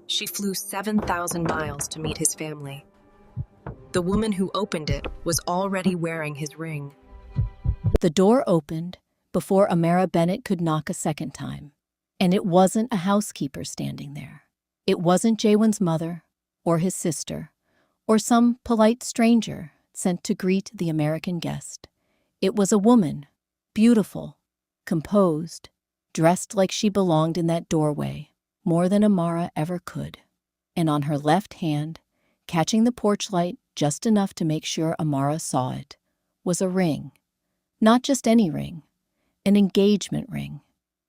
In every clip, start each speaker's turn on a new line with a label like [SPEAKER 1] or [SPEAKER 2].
[SPEAKER 1] She flew 7,000 miles to meet his family. The woman who opened it was already wearing his ring.
[SPEAKER 2] The door opened before Amara Bennett could knock a second time. And it wasn't a housekeeper standing there. It wasn't Jaewon's mother, or his sister, or some polite stranger sent to greet the American guest. It was a woman, beautiful, composed, dressed like she belonged in that doorway, more than Amara ever could. And on her left hand, catching the porch light just enough to make sure Amara saw it, was a ring. Not just any ring, an engagement ring.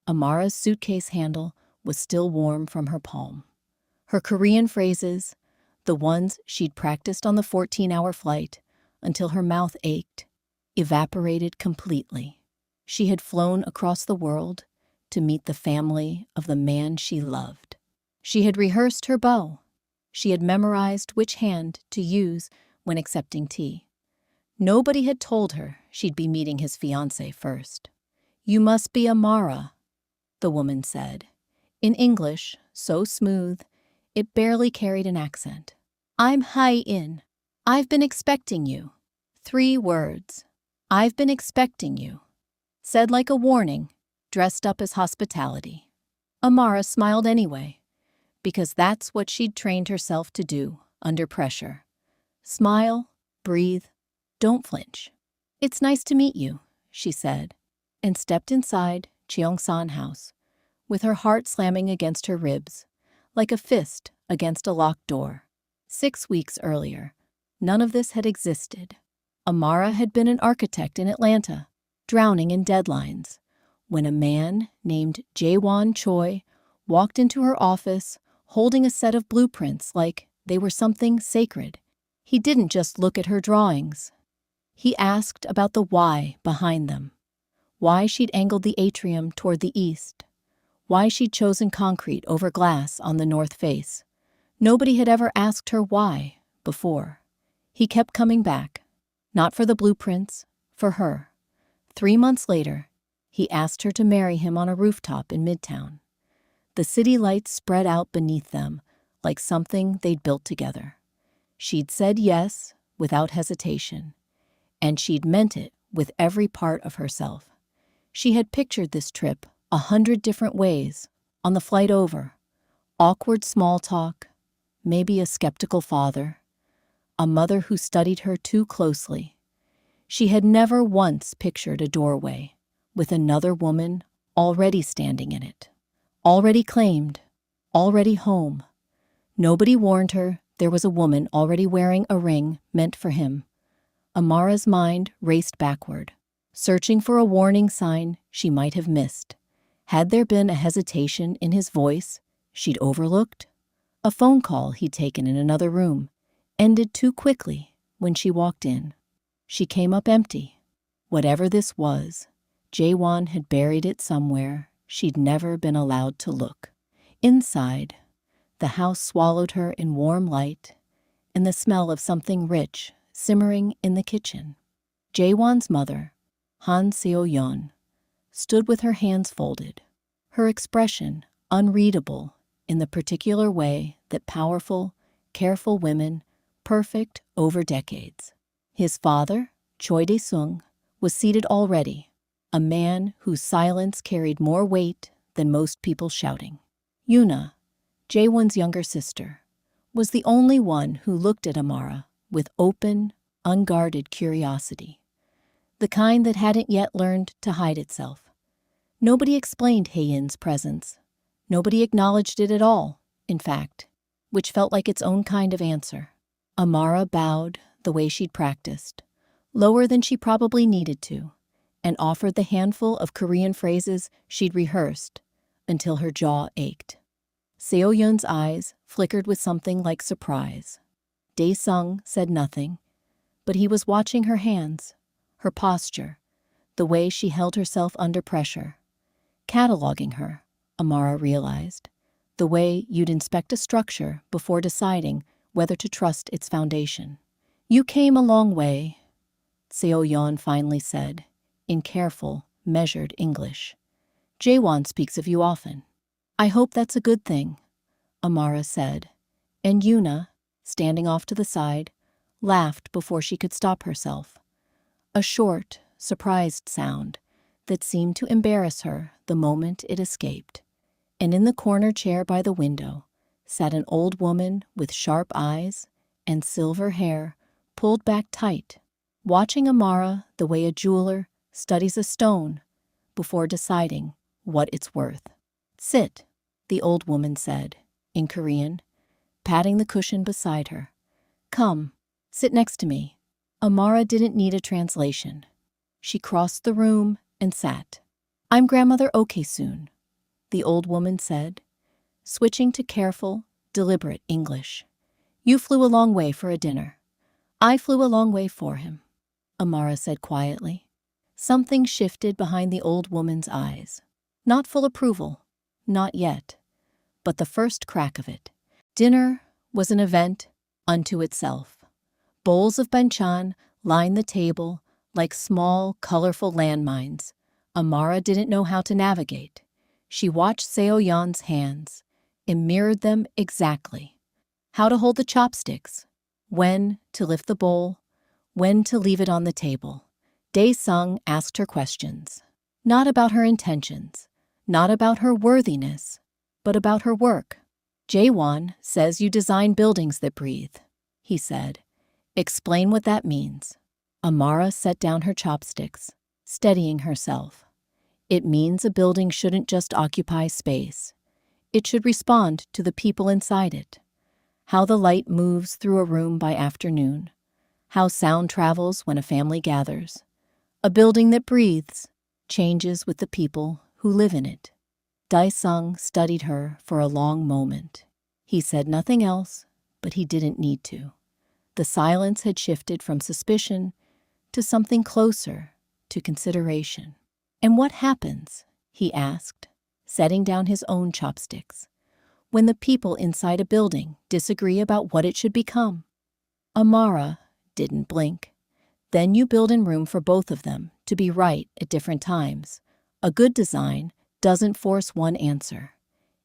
[SPEAKER 2] Amara's suitcase handle was still warm from her palm. Her Korean phrases, the ones she'd practiced on the 14-hour flight until her mouth ached, evaporated completely. She had flown across the world to meet the family of the man she loved. She had rehearsed her bow. She had memorized which hand to use when accepting tea. Nobody had told her she'd be meeting his fiancé first. "You must be Amara," the woman said, in English so smooth it barely carried an accent. "I'm Hae-in. I've been expecting you." 3 words. "I've been expecting you," said like a warning, dressed up as hospitality. Amara smiled anyway, because that's what she'd trained herself to do under pressure. Smile, breathe, don't flinch. "It's nice to meet you," she said, and stepped inside Cheongsan house, with her heart slamming against her ribs, like a fist against a locked door. 6 weeks earlier, none of this had existed. Amara had been an architect in Atlanta, drowning in deadlines, when a man named Jaewon Choi walked into her office holding a set of blueprints like they were something sacred. He didn't just look at her drawings. He asked about the why behind them. Why she'd angled the atrium toward the east. Why she'd chosen concrete over glass on the north face. Nobody had ever asked her why before. He kept coming back, not for the blueprints, for her. 3 months later, he asked her to marry him on a rooftop in Midtown. The city lights spread out beneath them like something they'd built together. She'd said yes without hesitation, and she'd meant it with every part of herself. She had pictured this trip 100 different ways on the flight over. Awkward small talk, maybe a skeptical father, a mother who studied her too closely. She had never once pictured a doorway with another woman already standing in it, already claimed, already home. Nobody warned her there was a woman already wearing a ring meant for him. Amara's mind raced backward, searching for a warning sign she might have missed. Had there been a hesitation in his voice she'd overlooked? A phone call he'd taken in another room ended too quickly when she walked in. She came up empty. Whatever this was, Jaewon had buried it somewhere she'd never been allowed to look. Inside, the house swallowed her in warm light and the smell of something rich simmering in the kitchen. Jaewon's mother, Han Seo-yeon, stood with her hands folded, her expression unreadable in the particular way that powerful, careful women perfect over decades. His father, Choi Dae-sung, was seated already, a man whose silence carried more weight than most people shouting. Yuna, Jaewon's younger sister, was the only one who looked at Amara with open, unguarded curiosity, the kind that hadn't yet learned to hide itself. Nobody explained Hae-in's presence. Nobody acknowledged it at all, in fact, which felt like its own kind of answer. Amara bowed the way she'd practiced, lower than she probably needed to, and offered the handful of Korean phrases she'd rehearsed until her jaw ached. Seo-yeon's eyes flickered with something like surprise. Dae-sung said nothing, but he was watching her hands, her posture, the way she held herself under pressure. Cataloging her, Amara realized, the way you'd inspect a structure before deciding whether to trust its foundation. "You came a long way," Seo-yeon finally said, in careful, measured English. "Jaewon speaks of you often. I hope that's a good thing." Amara said, and Yuna, standing off to the side, laughed before she could stop herself. A short, surprised sound that seemed to embarrass her the moment it escaped. And in the corner chair by the window sat an old woman with sharp eyes and silver hair pulled back tight, watching Amara the way a jeweler studies a stone before deciding what it's worth. "Sit," the old woman said, in Korean, patting the cushion beside her. "Come, sit next to me." Amara didn't need a translation. She crossed the room and sat. "I'm Grandmother Okesoon," the old woman said, switching to careful, deliberate English. "You flew a long way for a dinner. I flew a long way for him," Amara said quietly. Something shifted behind the old woman's eyes. Not full approval, not yet, but the first crack of it. Dinner was an event unto itself. Bowls of banchan lined the table like small, colorful landmines Amara didn't know how to navigate. She watched Seo-yeon's hands and mirrored them exactly. How to hold the chopsticks, when to lift the bowl, when to leave it on the table. Dae-sung asked her questions, not about her intentions, not about her worthiness, but about her work. "Jaewon says you design buildings that breathe," he said. "Explain what that means." Amara set down her chopsticks, steadying herself. "It means a building shouldn't just occupy space. It should respond to the people inside it. How the light moves through a room by afternoon. How sound travels when a family gathers. A building that breathes changes with the people who live in it." Dae-sung studied her for a long moment. He said nothing else, but he didn't need to. The silence had shifted from suspicion to something closer, to consideration. "And what happens," he asked, setting down his own chopsticks, "when the people inside a building disagree about what it should become?" Amara didn't blink. "Then you build in room for both of them to be right at different times. A good design doesn't force one answer.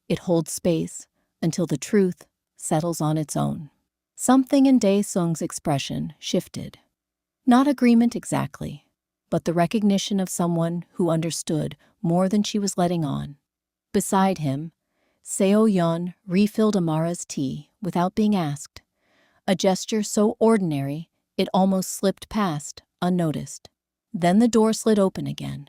[SPEAKER 2] It holds space until the truth settles on its own." Something in Dae-sung's expression shifted. Not agreement exactly, but the recognition of someone who understood more than she was letting on. Beside him, Seo-yeon refilled Amara's tea without being asked, a gesture so ordinary it almost slipped past unnoticed. Then the door slid open again,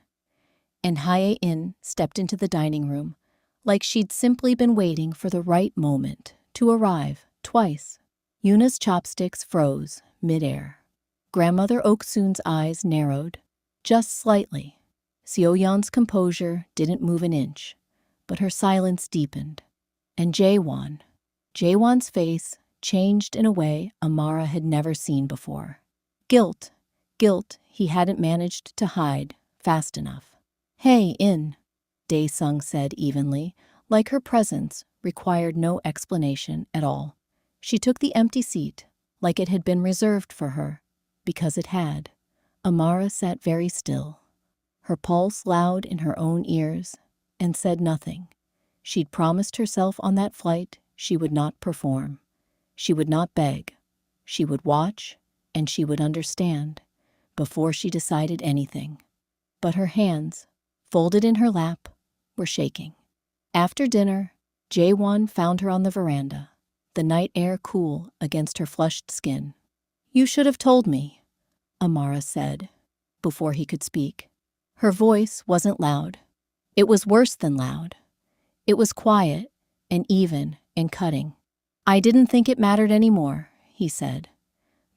[SPEAKER 2] and Hae-in stepped into the dining room like she'd simply been waiting for the right moment to arrive twice. Yuna's chopsticks froze midair. Grandmother Oksoon's eyes narrowed, just slightly. Seo-yeon's composure didn't move an inch, but her silence deepened. And Jaewon's face changed in a way Amara had never seen before. Guilt he hadn't managed to hide fast enough. "Hae-in," Dae-sung said evenly, like her presence required no explanation at all. She took the empty seat, like it had been reserved for her, because it had. Amara sat very still, her pulse loud in her own ears, and said nothing. She'd promised herself on that flight she would not perform. She would not beg. She would watch, and she would understand, before she decided anything. But her hands, folded in her lap, were shaking. After dinner, Jaewon found her on the veranda, the night air cool against her flushed skin. "You should have told me," Amara said, before he could speak. Her voice wasn't loud. It was worse than loud. It was quiet and even and cutting. "I didn't think it mattered anymore," he said.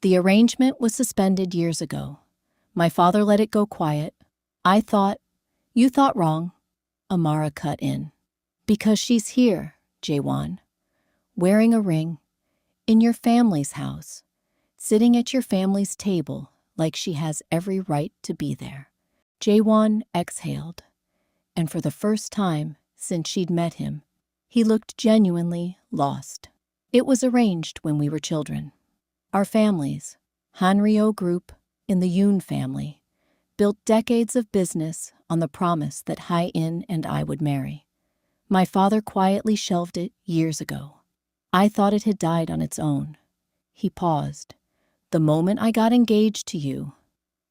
[SPEAKER 2] "The arrangement was suspended years ago. My father let it go quiet. You thought wrong," Amara cut in. "Because she's here, Jaewon, wearing a ring, in your family's house, sitting at your family's table like she has every right to be there." Jaewon exhaled, and for the first time since she'd met him, he looked genuinely lost. "It was arranged when we were children. Our families, Hanryo Group and the Yoon family, built decades of business on the promise that Hae-in and I would marry. My father quietly shelved it years ago. I thought it had died on its own. He paused. The moment I got engaged to you,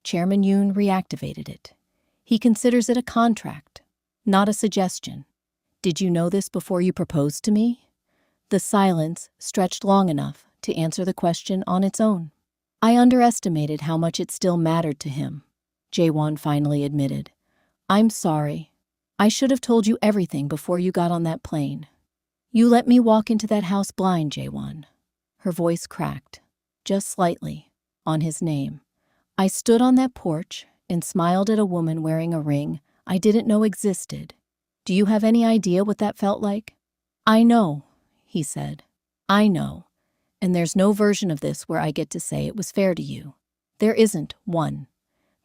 [SPEAKER 2] Chairman Yoon reactivated it. He considers it a contract, not a suggestion. Did you know this before you proposed to me? The silence stretched long enough to answer the question on its own. I underestimated how much it still mattered to him, Jaewon finally admitted. I'm sorry. I should have told you everything before you got on that plane. You let me walk into that house blind, Jaewon. Her voice cracked, just slightly, on his name. I stood on that porch and smiled at a woman wearing a ring I didn't know existed. Do you have any idea what that felt like? I know, he said. I know. And there's no version of this where I get to say it was fair to you. There isn't one.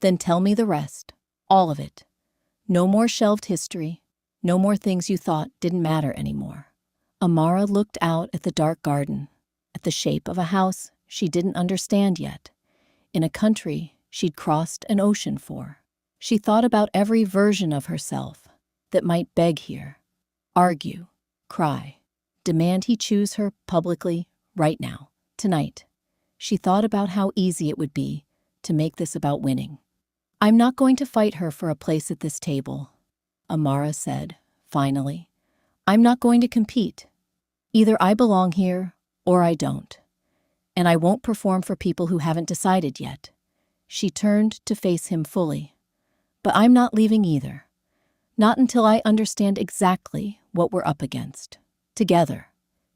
[SPEAKER 2] Then tell me the rest. All of it. No more shelved history. No more things you thought didn't matter anymore. Amara looked out at the dark garden, at the shape of a house she didn't understand yet, in a country she'd crossed an ocean for. She thought about every version of herself that might beg here, argue, cry, demand he choose her publicly right now, tonight. She thought about how easy it would be to make this about winning. I'm not going to fight her for a place at this table, Amara said, finally. I'm not going to compete. Either I belong here or I don't. And I won't perform for people who haven't decided yet. She turned to face him fully. But I'm not leaving either. Not until I understand exactly what we're up against. Together.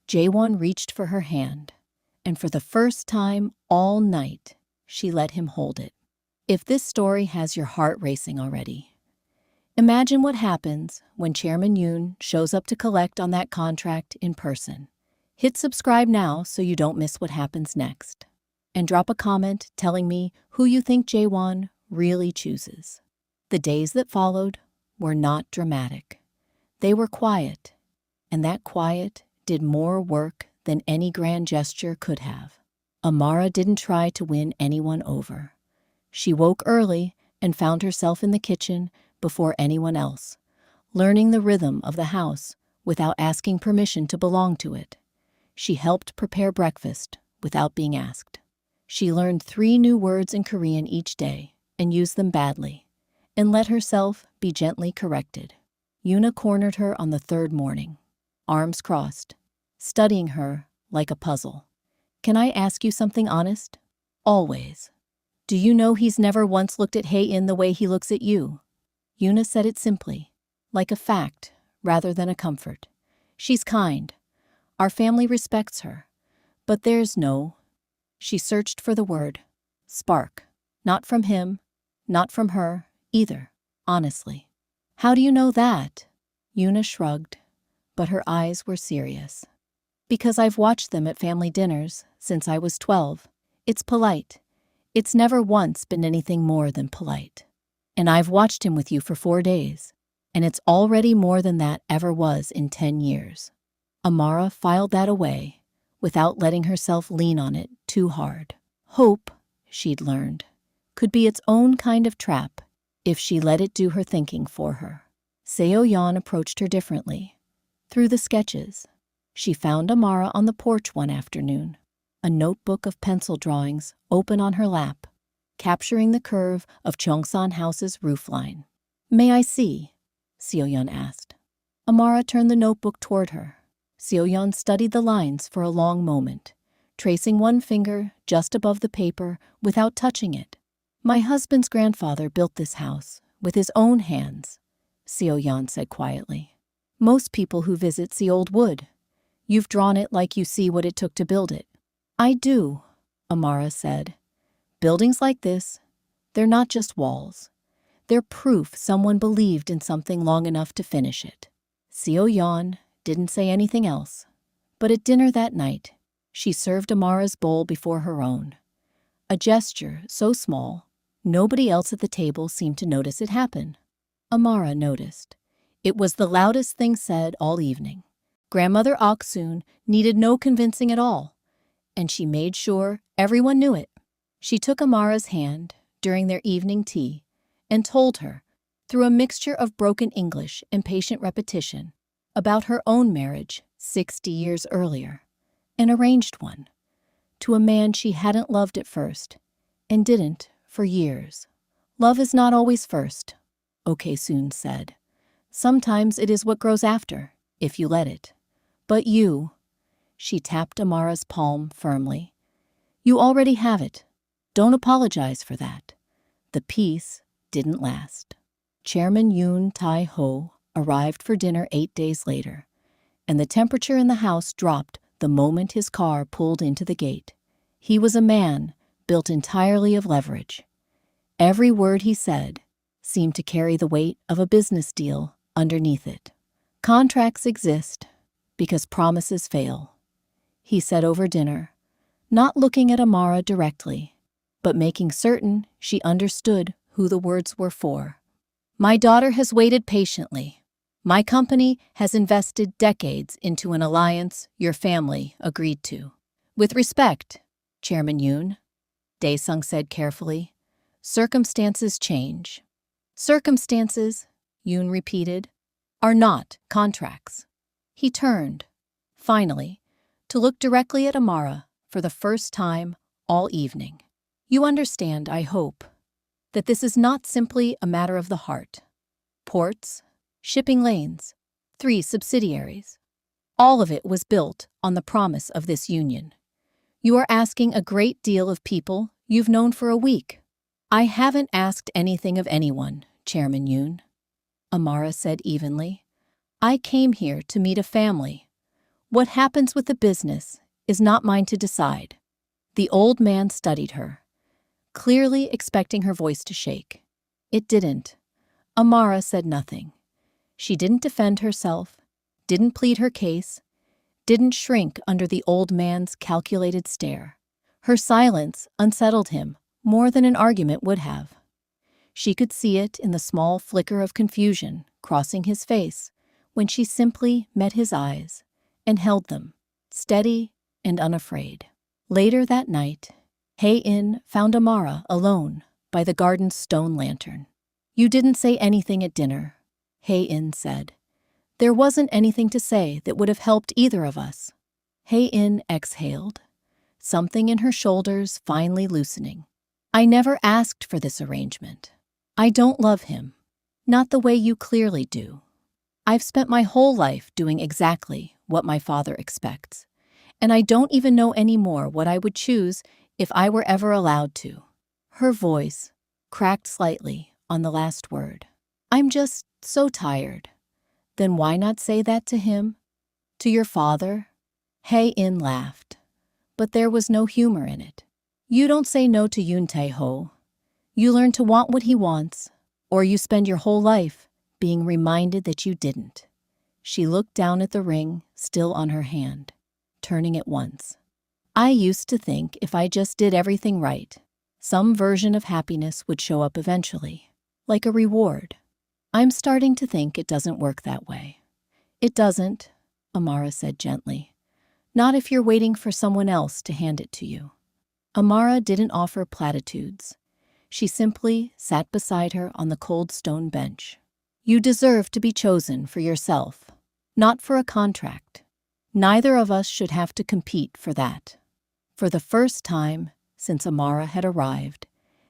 [SPEAKER 2] Jaewon reached for her hand, and for the first time all night, she let him hold it. If this story has your heart racing already, imagine what happens when Chairman Yoon shows up to collect on that contract in person. Hit subscribe now so you don't miss what happens next. And drop a comment telling me who you think Jaewon really chooses. The days that followed were not dramatic. They were quiet, and that quiet did more work than any grand gesture could have. Amara didn't try to win anyone over. She woke early and found herself in the kitchen before anyone else, learning the rhythm of the house without asking permission to belong to it. She helped prepare breakfast without being asked. She learned 3 new words in Korean each day and used them badly, and let herself be gently corrected. Yuna cornered her on the 3rd morning, arms crossed, studying her like a puzzle. Can I ask you something honest? Always. Do you know he's never once looked at Hae-in the way he looks at you? Yuna said it simply, like a fact rather than a comfort. She's kind. Our family respects her. But there's no... She searched for the word. Spark. Not from him, not from her, either, honestly. How do you know that? Yuna shrugged, but her eyes were serious. Because I've watched them at family dinners since I was 12. It's polite. It's never once been anything more than polite. And I've watched him with you for 4 days, and it's already more than that ever was in 10 years. Amara filed that away without letting herself lean on it too hard. Hope, she'd learned, could be its own kind of trap if she let it do her thinking for her. Seo-yeon approached her differently. Through the sketches, she found Amara on the porch one afternoon, a notebook of pencil drawings open on her lap, capturing the curve of Cheongsan House's roofline. May I see? Seo-yeon asked. Amara turned the notebook toward her. Seo-yeon studied the lines for a long moment, tracing one finger just above the paper without touching it. My husband's grandfather built this house with his own hands, Seo-yeon said quietly. Most people who visit see old wood. You've drawn it like you see what it took to build it. I do, Amara said. Buildings like this, they're not just walls. They're proof someone believed in something long enough to finish it. Seo-yeon didn't say anything else, but at dinner that night, she served Amara's bowl before her own. A gesture so small, nobody else at the table seemed to notice it happen. Amara noticed. It was the loudest thing said all evening. Grandmother Ok-soon needed no convincing at all, and she made sure everyone knew it. She took Amara's hand during their evening tea and told her, through a mixture of broken English and patient repetition, about her own marriage 60 years earlier. An arranged one, to a man she hadn't loved at first, and didn't for years. Love is not always first, Ok-soon said. Sometimes it is what grows after, if you let it. But you, she tapped Amara's palm firmly, you already have it. Don't apologize for that. The peace didn't last. Chairman Yoon Tae-ho arrived for dinner 8 days later, and the temperature in the house dropped the moment his car pulled into the gate. He was a man built entirely of leverage. Every word he said seemed to carry the weight of a business deal underneath it. Contracts exist because promises fail, he said over dinner, not looking at Amara directly, but making certain she understood who the words were for. My daughter has waited patiently. My company has invested decades into an alliance your family agreed to. With respect, Chairman Yoon, Dae-sung said carefully, circumstances change. Circumstances, Yoon repeated, are not contracts. He turned, finally, to look directly at Amara for the first time all evening. You understand, I hope, that this is not simply a matter of the heart. Ports, shipping lanes, 3 subsidiaries. All of it was built on the promise of this union. You are asking a great deal of people you've known for a week. I haven't asked anything of anyone, Chairman Yoon, Amara said evenly. I came here to meet a family. What happens with the business is not mine to decide. The old man studied her, clearly expecting her voice to shake. It didn't. Amara said nothing. She didn't defend herself, didn't plead her case, didn't shrink under the old man's calculated stare. Her silence unsettled him more than an argument would have. She could see it in the small flicker of confusion crossing his face when she simply met his eyes and held them, steady and unafraid. Later that night, Hae-in found Amara alone by the garden's stone lantern. You didn't say anything at dinner, Hae-in said. There wasn't anything to say that would have helped either of us. Hae-in exhaled, something in her shoulders finally loosening. I never asked for this arrangement. I don't love him, not the way you clearly do. I've spent my whole life doing exactly what my father expects, and I don't even know anymore what I would choose if I were ever allowed to. Her voice cracked slightly on the last word. I'm just so tired. Then why not say that to him? To your father? Hae-in laughed, but there was no humor in it. You don't say no to Yoon Tae-ho. You learn to want what he wants, or you spend your whole life being reminded that you didn't. She looked down at the ring still on her hand, turning it once. I used to think if I just did everything right, some version of happiness would show up eventually, like a reward. I'm starting to think it doesn't work that way. It doesn't, Amara said gently. Not if you're waiting for someone else to hand it to you. Amara didn't offer platitudes. She simply sat beside her on the cold stone bench. You deserve to be chosen for yourself, not for a contract. Neither of us should have to compete for that. For the first time since Amara had arrived,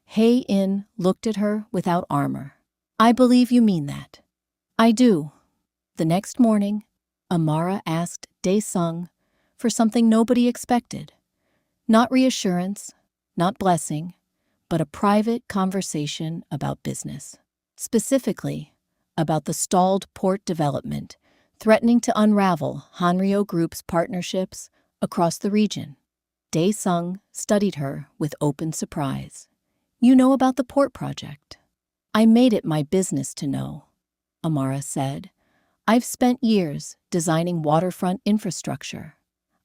[SPEAKER 2] Hae-in looked at her without armor. I believe you mean that. I do. The next morning, Amara asked Dae-sung for something nobody expected. Not reassurance, not blessing, but a private conversation about business. Specifically, about the stalled port development threatening to unravel Hanryo Group's partnerships across the region. Dae-sung studied her with open surprise. You know about the port project? I made it my business to know, Amara said. I've spent years designing waterfront infrastructure.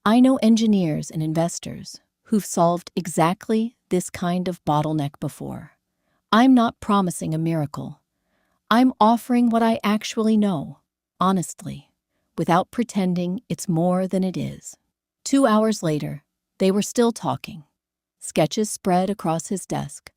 [SPEAKER 2] I know engineers and investors who've solved exactly this kind of bottleneck before. I'm not promising a miracle. I'm offering what I actually know, honestly, without pretending it's more than it is. 2 hours later, they were still talking. Sketches spread across his desk,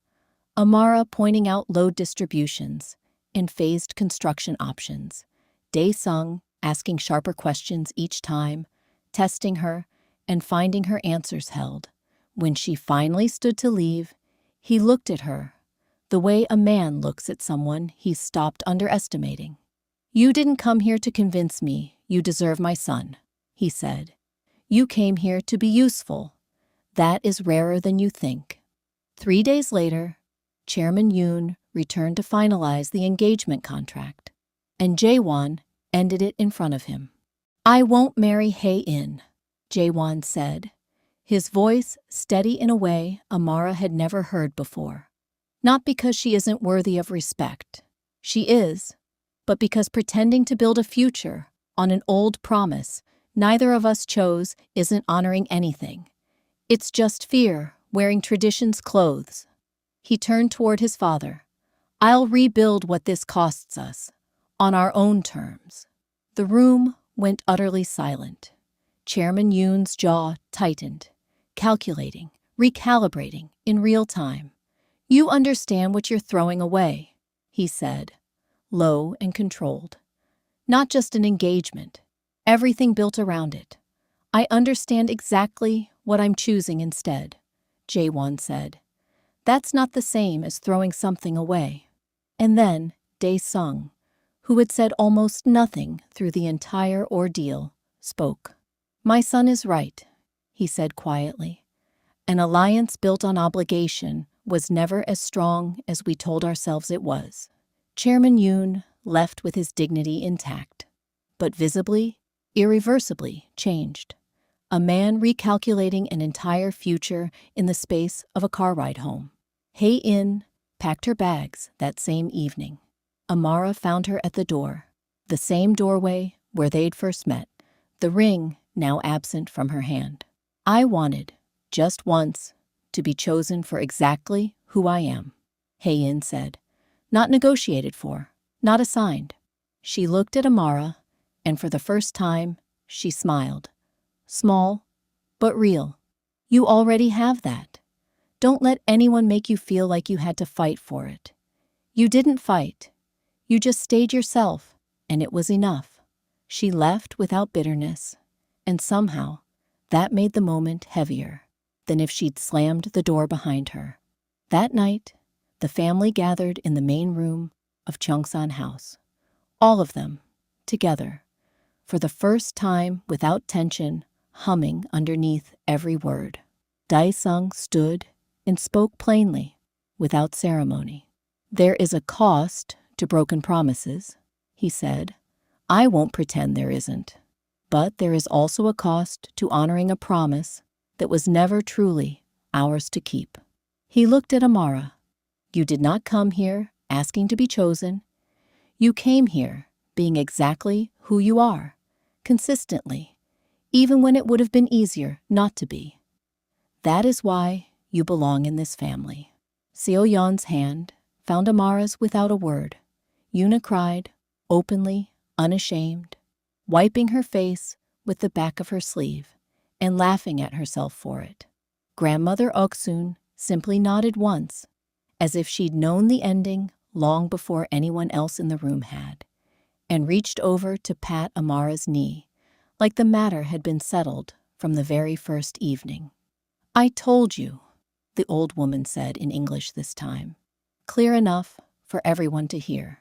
[SPEAKER 2] Amara pointing out load distributions and phased construction options, Dae-sung asking sharper questions each time, testing her and finding her answers held. When she finally stood to leave, he looked at her the way a man looks at someone he's stopped underestimating. "You didn't come here to convince me you deserve my son," he said. "You came here to be useful. That is rarer than you think." 3 days later, Chairman Yoon returned to finalize the engagement contract, and Jaewon ended it in front of him. "I won't marry Hae-in," Jaewon said, his voice steady in a way Amara had never heard before. "Not because she isn't worthy of respect. She is, but because pretending to build a future on an old promise neither of us chose isn't honoring anything. It's just fear wearing tradition's clothes." He turned toward his father. "I'll rebuild what this costs us, on our own terms." The room went utterly silent. Chairman Yoon's jaw tightened, calculating, recalibrating in real time. "You understand what you're throwing away," he said, low and controlled. "Not just an engagement, everything built around it. I understand exactly what I'm choosing instead," Jaewon said. "That's not the same as throwing something away." And then Dae-sung, who had said almost nothing through the entire ordeal, spoke. "My son is right," he said quietly. "An alliance built on obligation was never as strong as we told ourselves it was." Chairman Yoon left with his dignity intact, but visibly, irreversibly changed. A man recalculating an entire future in the space of a car ride home. Hae-in packed her bags that same evening. Amara found her at the door, the same doorway where they'd first met, the ring now absent from her hand. "I wanted, just once, to be chosen for exactly who I am," Hae-in said. "Not negotiated for, not assigned." She looked at Amara, and for the first time, she smiled. Small, but real. "You already have that. Don't let anyone make you feel like you had to fight for it. You didn't fight. You just stayed yourself, and it was enough." She left without bitterness, and somehow that made the moment heavier than if she'd slammed the door behind her. That night, the family gathered in the main room of Cheongsan House. All of them, together, for the first time without tension, humming underneath every word. Dae-sung stood and spoke plainly, without ceremony. "There is a cost to broken promises," he said. "I won't pretend there isn't. But there is also a cost to honoring a promise that was never truly ours to keep." He looked at Amara. "You did not come here asking to be chosen. You came here being exactly who you are, consistently, even when it would have been easier not to be. That is why you belong in this family." Seo-yeon's hand found Amara's without a word. Yuna cried, openly, unashamed, wiping her face with the back of her sleeve and laughing at herself for it. Grandmother Oksun simply nodded once, as if she'd known the ending long before anyone else in the room had, and reached over to pat Amara's knee, like the matter had been settled from the very first evening. "I told you," the old woman said in English this time, clear enough for everyone to hear.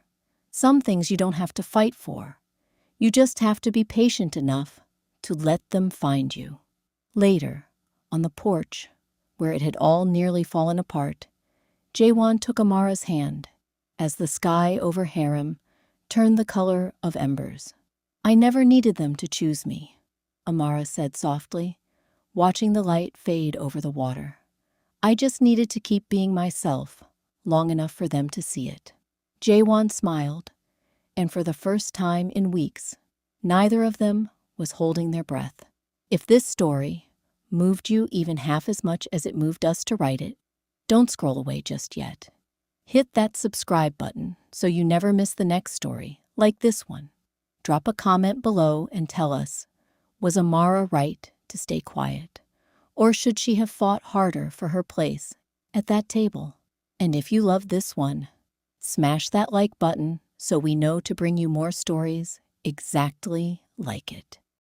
[SPEAKER 2] "Some things you don't have to fight for. You just have to be patient enough to let them find you." Later, on the porch, where it had all nearly fallen apart, Jaewon took Amara's hand as the sky over Harem turned the color of embers. "I never needed them to choose me," Amara said softly, watching the light fade over the water. "I just needed to keep being myself long enough for them to see it." Jaewon smiled, and for the first time in weeks, neither of them was holding their breath. If this story moved you even half as much as it moved us to write it, don't scroll away just yet. Hit that subscribe button so you never miss the next story, like this one. Drop a comment below and tell us, was Amara right to stay quiet? Or should she have fought harder for her place at that table? And if you love this one, smash that like button so we know to bring you more stories exactly like it.